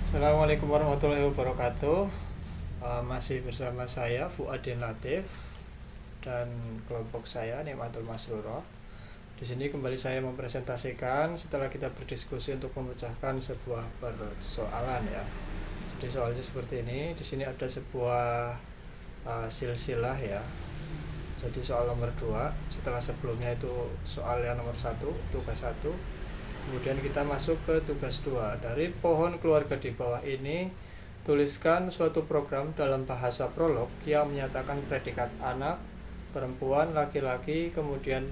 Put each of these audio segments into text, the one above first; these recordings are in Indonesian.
Assalamualaikum warahmatullahi wabarakatuh. Masih bersama saya Fuadin Latif dan kelompok saya Nikmatul Masruro. Di sini kembali saya mempresentasikan setelah kita berdiskusi untuk memecahkan sebuah persoalan ya. Jadi soalnya seperti ini. Di sini ada sebuah silsilah ya. Jadi soal nomor 2 setelah sebelumnya itu soal yang nomor 1, tugas 1. Kemudian kita masuk ke tugas 2. Dari pohon keluarga di bawah ini, tuliskan suatu program dalam bahasa prolog yang menyatakan predikat anak, perempuan, laki-laki. Kemudian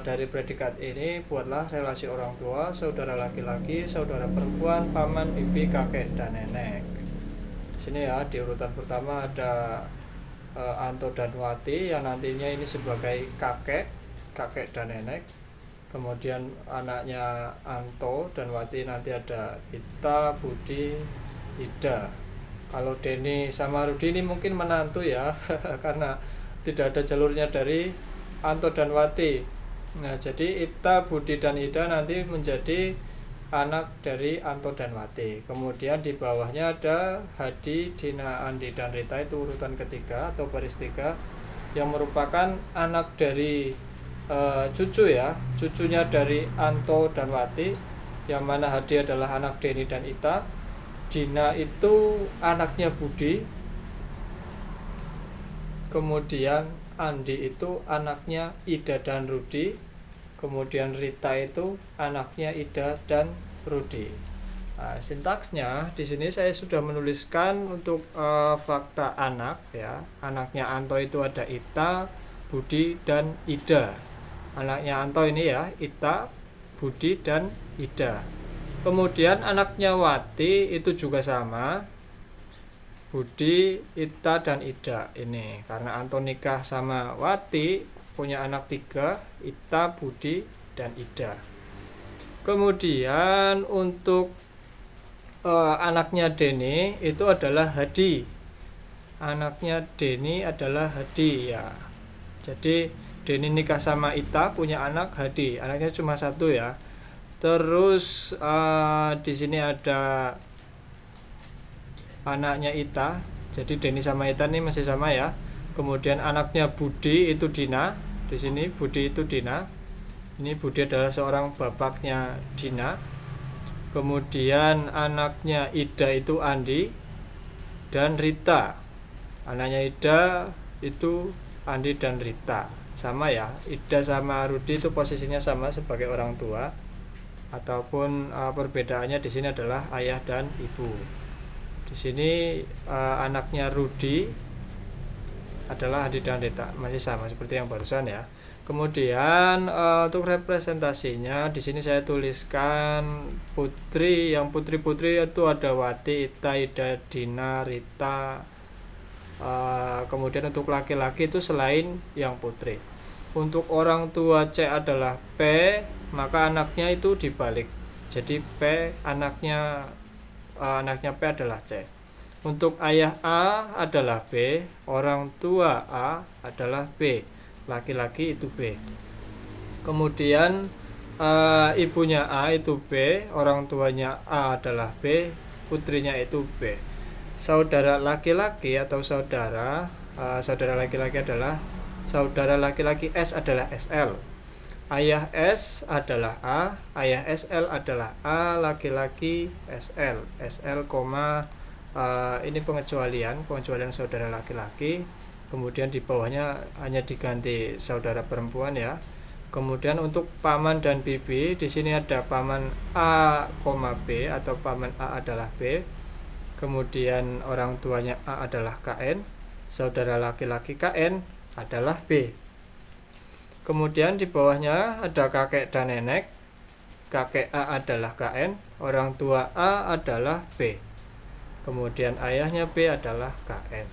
dari predikat ini buatlah relasi orang tua, saudara laki-laki, saudara perempuan, paman, bibi, kakek, dan nenek. Di sini ya, di urutan pertama ada Anto dan Wati yang nantinya ini sebagai kakek dan nenek. Kemudian anaknya Anto dan Wati nanti ada Ita, Budi, Ida. Kalau Denny sama Rudi ini mungkin menantu ya karena tidak ada jalurnya dari Anto dan Wati. Nah, jadi Ita, Budi, dan Ida nanti menjadi anak dari Anto dan Wati. Kemudian di bawahnya ada Hadi, Dina, Andi, dan Rita, itu urutan ketiga atau baris 3 yang merupakan anak dari cucu ya, cucunya dari Anto dan Wati, yang mana Hadi adalah anak Denny dan Ita. Dina itu anaknya Budi. Kemudian Andi itu anaknya Ida dan Rudi. Kemudian Rita itu anaknya Ida dan Rudi. Nah, sintaksnya di sini saya sudah menuliskan untuk fakta anak ya. Anaknya Anto itu ada Ita, Budi, dan Ida. Anaknya Anto ini ya, Ita, Budi, dan Ida. Kemudian anaknya Wati itu juga sama, Budi, Ita, dan Ida. Ini karena Anto nikah sama Wati, punya anak 3, Ita, Budi, dan Ida. Kemudian untuk anaknya Denny itu adalah Hadi. Anaknya Denny adalah Hadi ya. Jadi Denny nikah sama Ita, punya anak Hadi. Anaknya cuma 1 ya. Terus di sini ada anaknya Ita. Jadi Denny sama Ita ini masih sama ya. Kemudian anaknya Budi itu Dina. Di sini Budi itu Dina. Ini Budi adalah seorang bapaknya Dina. Kemudian anaknya Ida itu Andi dan Rita. Anaknya Ida itu Andi dan Rita. Sama ya. Ida sama Rudi itu posisinya sama sebagai orang tua. Ataupun perbedaannya di sini adalah ayah dan ibu. Di sini anaknya Rudi adalah Adi dan Rita, masih sama seperti yang barusan ya. Kemudian untuk representasinya di sini saya tuliskan putri. Yang putri-putri itu ada Wati, Ita, Ida, Dina, Rita. Kemudian untuk laki-laki itu selain yang putri. Untuk orang tua C adalah P, maka anaknya itu dibalik. Jadi P anaknya P adalah C. Untuk ayah A adalah B, orang tua A adalah B, laki-laki itu B. Kemudian ibunya A itu B, orang tuanya A adalah B, putrinya itu B. Saudara laki-laki atau saudara laki-laki adalah saudara laki-laki S adalah SL. Ayah S adalah A, ayah SL adalah A, laki-laki SL. SL, ini pengecualian saudara laki-laki. Kemudian di bawahnya hanya diganti saudara perempuan ya. Kemudian untuk paman dan bibi di sini ada paman A, B atau paman A adalah B. Kemudian orang tuanya A adalah KN, saudara laki-laki KN adalah B. Kemudian di bawahnya ada kakek dan nenek. Kakek A adalah KN, orang tua A adalah B. Kemudian ayahnya B adalah KN.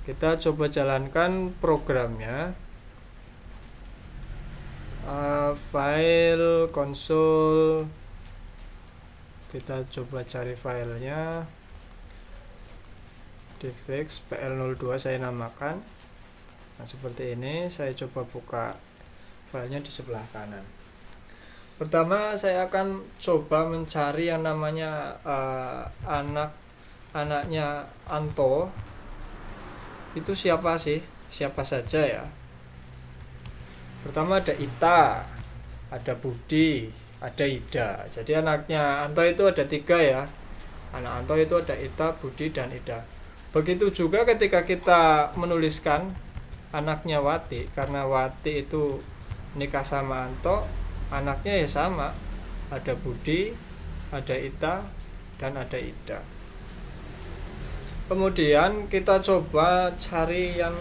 Kita coba jalankan programnya. File konsol. Kita coba cari filenya. Defix PL02 saya namakan. Nah, seperti ini. Saya coba buka filenya di sebelah kanan. Pertama saya akan coba mencari yang namanya anaknya Anto. Itu siapa sih? Siapa saja ya? Pertama ada Ita, ada Budi, ada Ida. Jadi anaknya Anto itu ada 3 ya. Anak Anto itu ada Ita, Budi, dan Ida. Begitu juga ketika kita menuliskan anaknya Wati, karena Wati itu nikah sama Anto, anaknya ya sama, ada Budi, ada Ita, dan ada Ida. Kemudian kita coba cari yang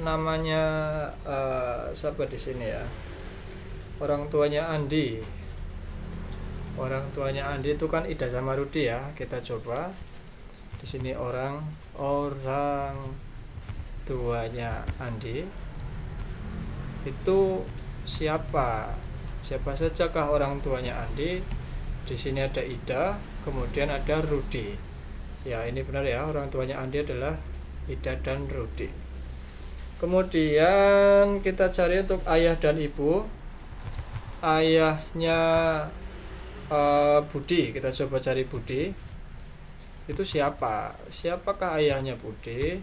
namanya siapa di sini ya, orang tuanya Andi. Orang tuanya Andi itu kan Ida sama Rudi ya. Kita coba di sini orang tuanya Andi itu siapa saja kah orang tuanya Andi? Di sini ada Ida, kemudian ada Rudi. Ya, ini benar ya, orang tuanya Andi adalah Ida dan Rudi. Kemudian kita cari untuk ayah dan ibu. Ayahnya Budi, kita coba cari Budi. Itu siapa? Siapakah ayahnya Budi?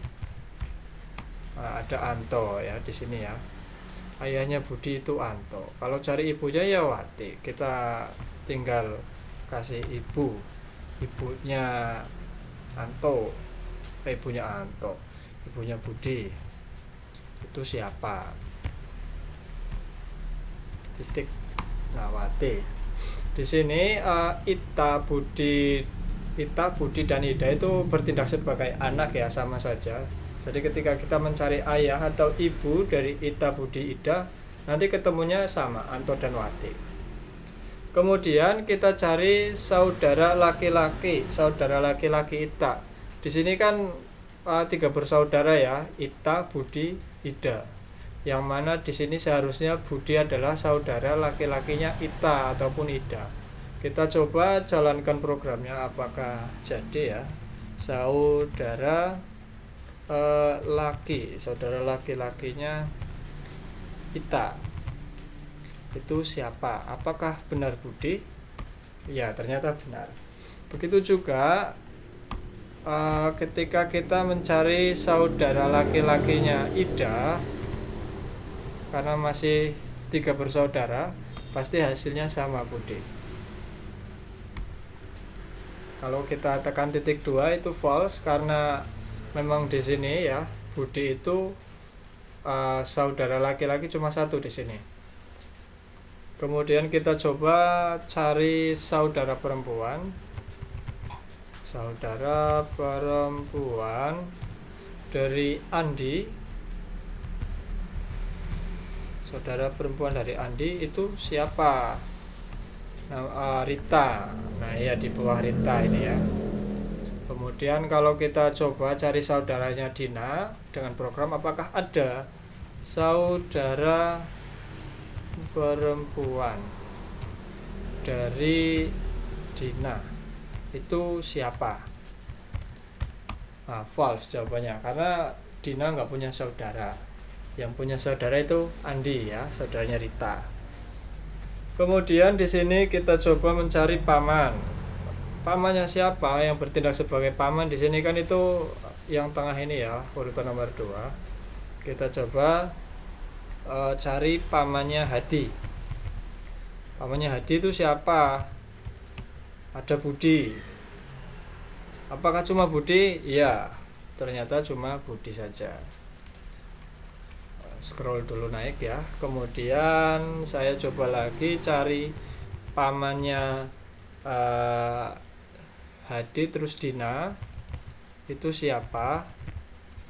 Nah, ada Anto ya di sini ya. Ayahnya Budi itu Anto. Kalau cari ibunya ya Wati. Kita tinggal kasih ibu. Ibunya Anto. Ibunya Anto. Ibunya Budi. Itu siapa? Titik. Nah, Wati. Di sini Ita, Budi, dan Ida itu bertindak sebagai anak ya, sama saja. Jadi ketika kita mencari ayah atau ibu dari Ita, Budi, Ida, nanti ketemunya sama, Anto dan Wati. Kemudian kita cari saudara laki-laki Ita. Di sini kan 3 bersaudara ya, Ita, Budi, Ida. Yang mana di sini seharusnya Budi adalah saudara laki-lakinya Ita ataupun Ida. Kita coba jalankan programnya, apakah jadi ya. Saudara laki-lakinya Ita itu siapa? Apakah benar Budi? Ya, ternyata benar. Begitu juga ketika kita mencari saudara laki-lakinya Ida, karena masih 3 bersaudara, pasti hasilnya sama Budi. Kalau kita tekan titik 2 itu false, karena memang di sini ya Budi itu saudara laki-laki cuma 1 di sini. Kemudian kita coba cari saudara perempuan dari Andi. Saudara perempuan dari Andi itu siapa? Nah, Rita. Nah, ya di bawah Rita ini ya. Kemudian kalau kita coba cari saudaranya Dina dengan program, apakah ada saudara perempuan dari Dina? Itu siapa? Nah, false jawabannya, karena Dina nggak punya saudara. Yang punya saudara itu Andi ya, saudaranya Rita. Kemudian di sini kita coba mencari paman. Pamannya siapa yang bertindak sebagai paman? Di sini kan itu yang tengah ini ya, urutan nomor 2. Kita coba cari pamannya Hadi. Pamannya Hadi itu siapa? Ada Budi. Apakah cuma Budi? Iya, ternyata cuma Budi saja. Scroll dulu naik ya. Kemudian saya coba lagi cari pamannya Hadi terus Dina. Itu siapa?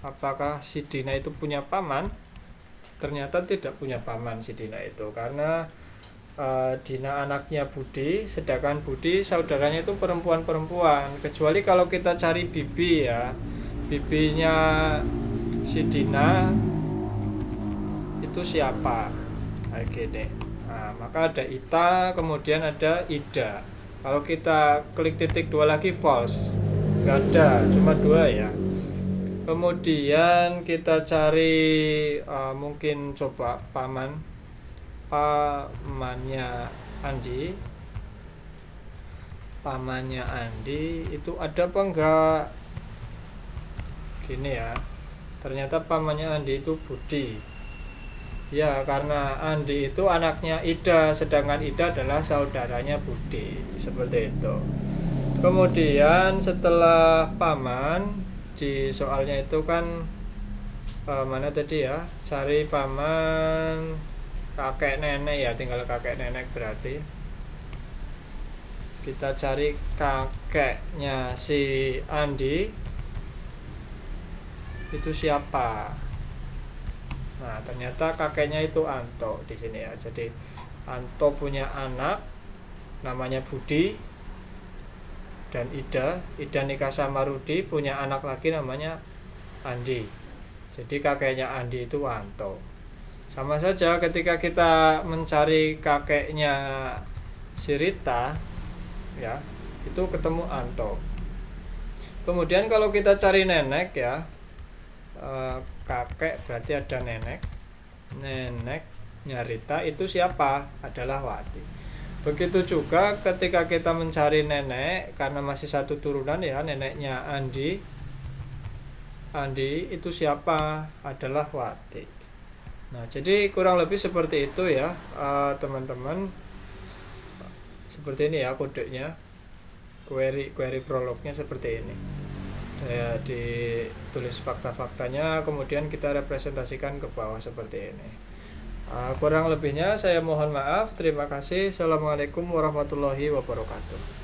Apakah si Dina itu punya paman? Ternyata tidak punya paman si Dina itu, karena Dina anaknya Budi, sedangkan Budi saudaranya itu perempuan-perempuan. Kecuali kalau kita cari bibi ya, bibinya si Dina itu siapa? Gini. Nah, maka ada Ita, kemudian ada Ida. Kalau kita klik titik 2 lagi false, nggak ada, cuma 2 ya. Kemudian kita cari mungkin coba pamannya Andi, pamannya Andi itu ada apa enggak? Gini ya, ternyata pamannya Andi itu Budi. Ya, karena Andi itu anaknya Ida, sedangkan Ida adalah saudaranya Budi, seperti itu. Kemudian setelah paman, di soalnya itu kan mana tadi ya, cari paman kakek nenek ya, tinggal kakek nenek berarti kita cari kakeknya si Andi itu siapa. Nah, ternyata kakeknya itu Anto di sini ya. Jadi Anto punya anak namanya Budi dan Ida nikah sama Rudi, punya anak lagi namanya Andi. Jadi kakeknya Andi itu Anto. Sama saja ketika kita mencari kakeknya si Rita ya, itu ketemu Anto. Kemudian kalau kita cari nenek ya, kakek berarti ada neneknya Rita itu siapa? Adalah Wati. Begitu juga ketika kita mencari nenek, karena masih satu turunan ya, neneknya Andi itu siapa? Adalah Wati. Nah, jadi kurang lebih seperti itu ya, teman-teman. Seperti ini ya kodenya, query prolognya seperti ini. Saya ditulis fakta-faktanya, kemudian kita representasikan ke bawah seperti ini. Kurang lebihnya saya mohon maaf. Terima kasih. Assalamualaikum warahmatullahi wabarakatuh.